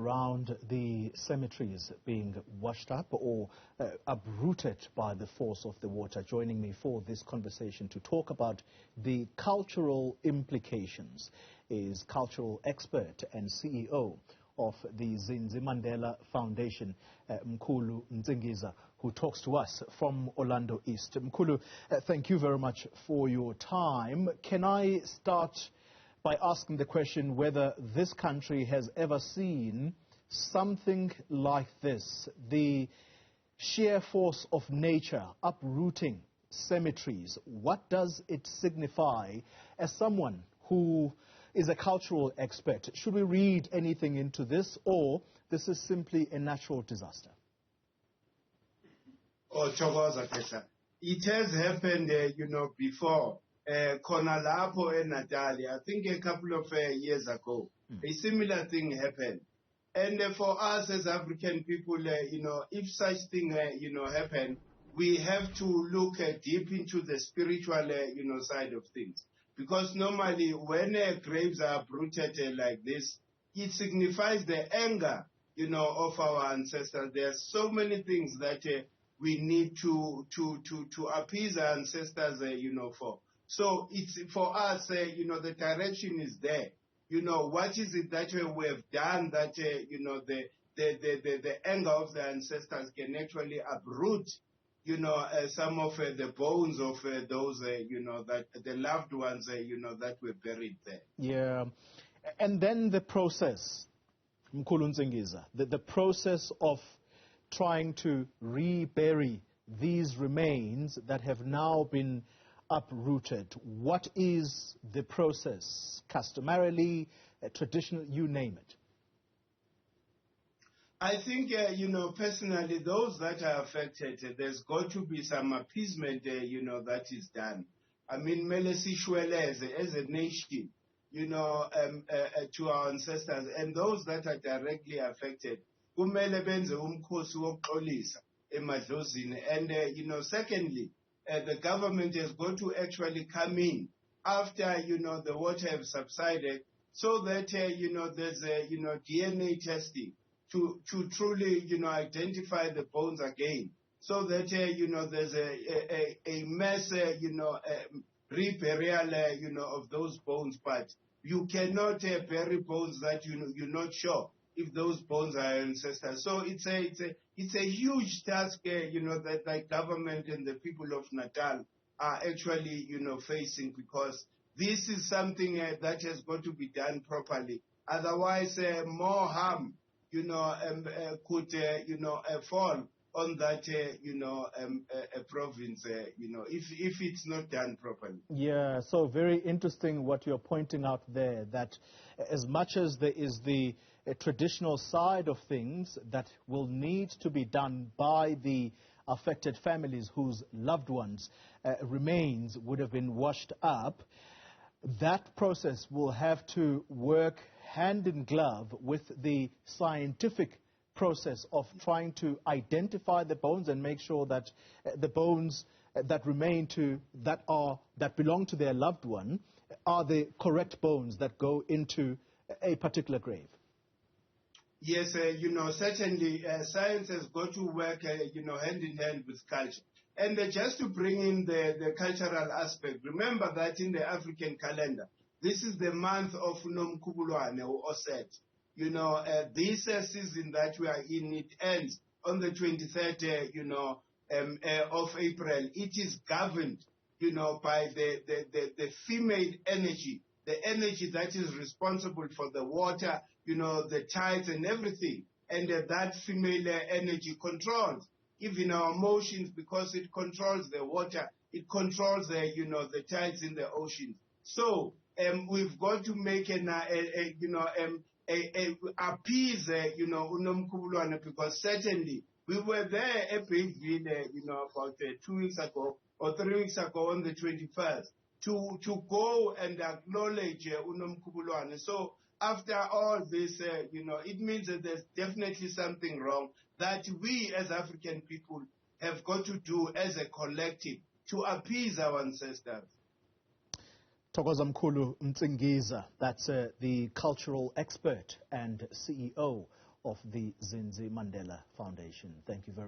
around the cemeteries being washed up or uprooted by the force of the water. Joining me for this conversation to talk about the cultural implications is cultural expert and CEO of the Zindzi Mandela Foundation, Mkhulu Nsingiza, who talks to us from Orlando East. Mkhulu, thank you very much for your time. Can I start by asking the question whether this country has ever seen something like this, the sheer force of nature uprooting cemeteries? What does it signify as someone who is a cultural expert? Should we read anything into this, or this is simply a natural disaster? Oh, Chogoza Kesha. It has happened, before. Khona lapho eNatal, I think a couple of years ago, a similar thing happened. And for us as African people, if such thing, happen, we have to look deep into the spiritual, side of things. Because normally when graves are uprooted like this, it signifies the anger, of our ancestors. There are so many things that we need to appease our ancestors, for. So it's for us, the direction is there. What is it that we have done that, the anger of the ancestors can actually uproot, some of the bones of those, that the loved ones, that were buried there. Yeah. And then the process, Mkhulu Nsingiza, the process of trying to rebury these remains that have now been uprooted. What is the process? Customarily, traditional, you name it. I think, personally, those that are affected, there's got to be some appeasement, that is done. I mean, Melesi Shweleze, as a nation, to our ancestors, and those that are directly affected, kumele benze umkhosi wokuxolisa emadlozini. And, secondly, the government has got to actually come in after, the water have subsided, so that, there's DNA testing to truly, identify the bones again, so that, there's a mass, reburial, of those bones. But you cannot bury bones that, you're not sure if those bones are ancestors. So it's a huge task, that the government and the people of Natal are actually, facing, because this is something that has got to be done properly. Otherwise, more harm, could, fall on that, province, if it's not done properly. Yeah, so very interesting what you're pointing out there, that as much as there is the traditional side of things that will need to be done by the affected families whose loved ones remains would have been washed up, that process will have to work hand in glove with the scientific process of trying to identify the bones and make sure that the bones that remain that belong to their loved one are the correct bones that go into a particular grave. Yes, certainly science has got to work, hand in hand with culture. And just to bring in the cultural aspect, remember that in the African calendar, this is the month of Nomkhubulwane or Oset. This season that we are in, it ends on the 23rd, of April. It is governed, by the female energy, the energy that is responsible for the water, the tides and everything. And that female energy controls even our emotions, because it controls the water, it controls the tides in the ocean. So we've got to make appease, uNomkhubulwane, because certainly we were there at Bayville, about 2 weeks ago or 3 weeks ago on the 21st to go and acknowledge uNomkhubulwane. So after all this, it means that there's definitely something wrong that we as African people have got to do as a collective to appease our ancestors. Mkhulu Nsingiza, that's the cultural expert and CEO of the Zindzi Mandela Foundation. Thank you very much.